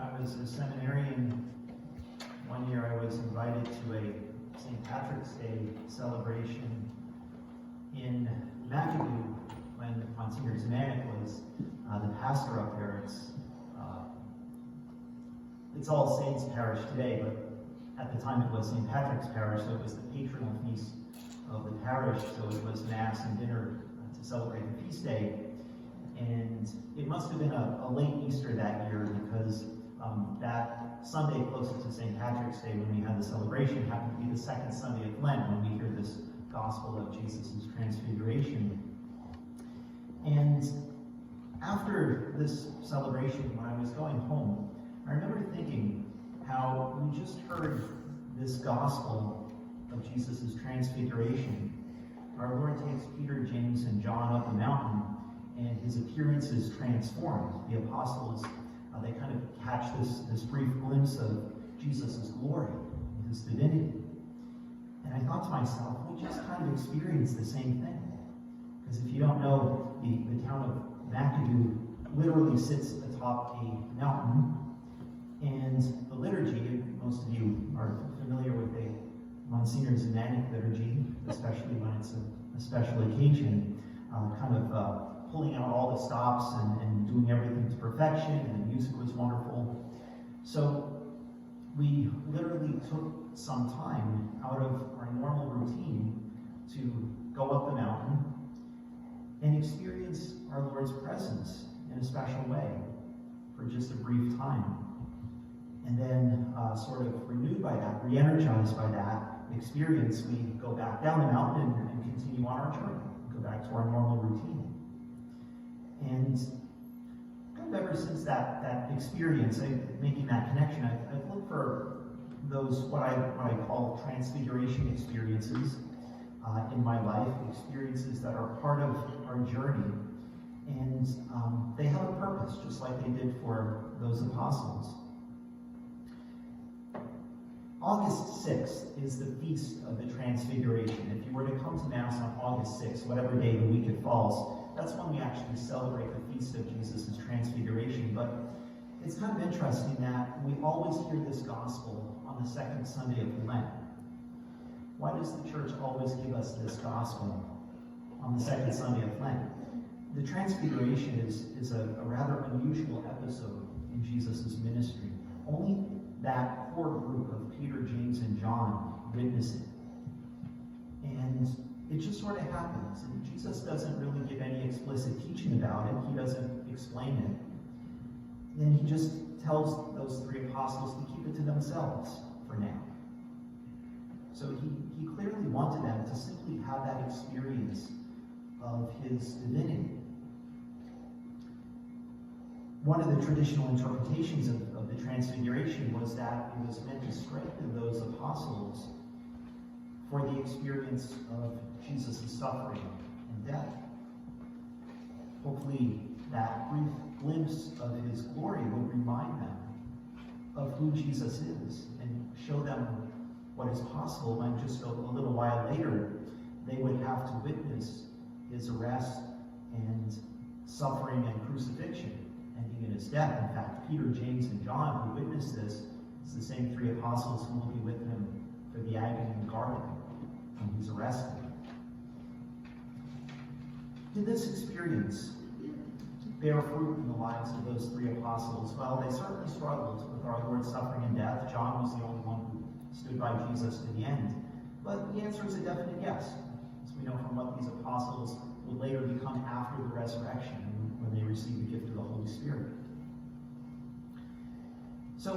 I was a seminarian, one year I was invited to a St. Patrick's Day celebration in McAdoo when Monsignor Zemanek was the pastor up there. It's All Saints Parish today, but at the time it was St. Patrick's Parish, so it was the patronal feast of the parish, so it was Mass and dinner to celebrate the feast day. And it must have been a late Easter that year, because that Sunday closest to St. Patrick's Day when we had the celebration happened to be the second Sunday of Lent, when we hear this gospel of Jesus' transfiguration. And after this celebration, when I was going home, I remember thinking how we just heard this gospel of Jesus' transfiguration. Our Lord takes Peter, James, and John up the mountain, and his appearance is transformed. The apostles, they kind of catch this brief glimpse of Jesus' glory, his divinity. And I thought to myself, we just kind of experienced the same thing. Because if you don't know, the town of McAdoo literally sits atop a mountain, and the liturgy, most of you are familiar with a Monsignor Zemanek liturgy, especially when it's a special occasion, kind of pulling out all the stops and doing everything to perfection, and the music was wonderful. So we literally took some time out of our normal routine to go up the mountain and experience our Lord's presence in a special way for just a brief time. And then sort of renewed by that, re-energized by that experience, we go back down the mountain and continue on our journey, go back to our normal routine. And kind of ever since that experience, making that connection, I've looked for those, what I call transfiguration experiences in my life, experiences that are part of our journey. And they have a purpose, just like they did for those apostles. August 6th is the Feast of the Transfiguration. If you were to come to Mass on August 6th, whatever day of the week it falls, that's when we actually celebrate the Feast of Jesus' Transfiguration. But it's kind of interesting that we always hear this gospel on the second Sunday of Lent. Why does the church always give us this gospel on the second Sunday of Lent? The Transfiguration is a rather unusual episode in Jesus' ministry. Only that core group of Peter, James, and John witness it. And it just sort of happens. And Jesus doesn't really give any explicit teaching about it. He doesn't explain it. Then he just tells those three apostles to keep it to themselves for now. So he clearly wanted them to simply have that experience of his divinity. One of the traditional interpretations of the Transfiguration was that it was meant to strengthen those apostles for the experience of Jesus' suffering and death. Hopefully, that brief glimpse of his glory would remind them of who Jesus is and show them what is possible when just a little while later they would have to witness his arrest and suffering and crucifixion, ending in his death. In fact, Peter, James, and John, who witnessed this, is the same three apostles who will be with him for the agony in the garden when he's arrested. Did this experience bear fruit in the lives of those three apostles? Well, they certainly struggled with our Lord's suffering and death. John was the only one who stood by Jesus to the end. But the answer is a definite yes, as we know from what these apostles would later become after the resurrection, when they receive the gift of the Holy Spirit. So,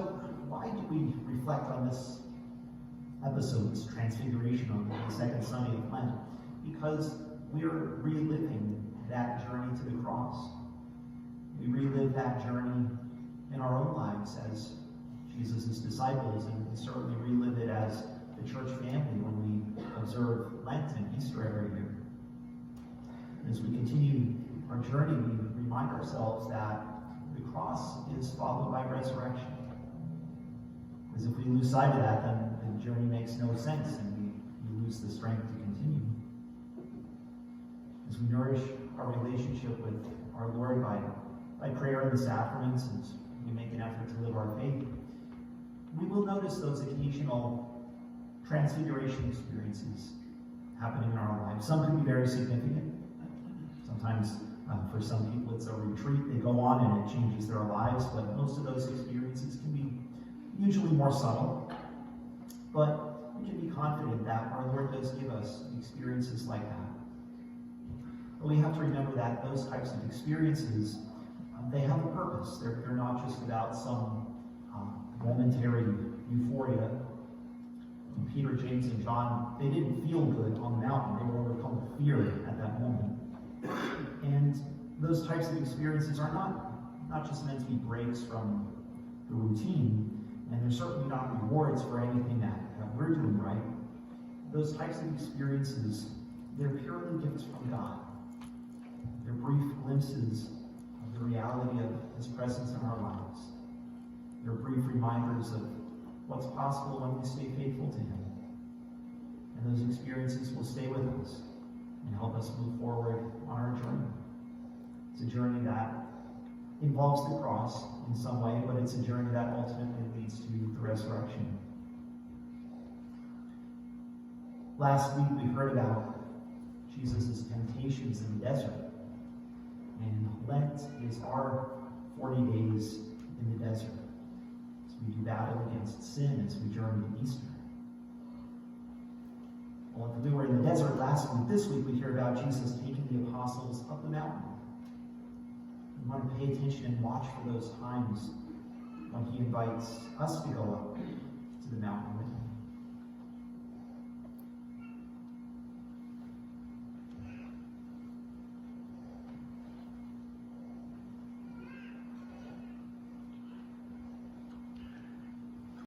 why do we reflect on this episode, this transfiguration on the second Sunday of Lent? Because we're reliving that journey to the cross. We relive that journey in our own lives as Jesus' disciples, and we certainly relive it as the church family when we observe Lent and Easter every year. As we continue our journey, we remind ourselves that the cross is followed by resurrection. Because if we lose sight of that, then the journey makes no sense, and we lose the strength to continue. As we nourish our relationship with our Lord by prayer and the sacraments, as we make an effort to live our faith, we will notice those occasional transfiguration experiences happening in our lives. Some can be very significant. Sometimes for some people it's a retreat. They go on and it changes their lives, but most of those experiences can be usually more subtle. But we can be confident that our Lord does give us experiences like that. But we have to remember that those types of experiences, they have a purpose. They're not just about some momentary euphoria. Peter, James, and John, they didn't feel good on the mountain. They were overcome with fear at that moment. And those types of experiences are not just meant to be breaks from the routine, and they're certainly not rewards for anything that we're doing right. Those types of experiences, they're purely gifts from God. They're brief glimpses of the reality of His presence in our lives. They're brief reminders of what's possible when we stay faithful to Him. And those experiences will stay with us and help us move forward on our journey. It's a journey that involves the cross in some way, but it's a journey that ultimately leads to the resurrection. Last week we heard about Jesus' temptations in the desert. And Lent is our 40 days in the desert. We do battle against sin as we journey to Easter. Well, if we were in the desert last week, this week we hear about Jesus taking the apostles up the mountain. We want to pay attention and watch for those times when He invites us to go up to the mountain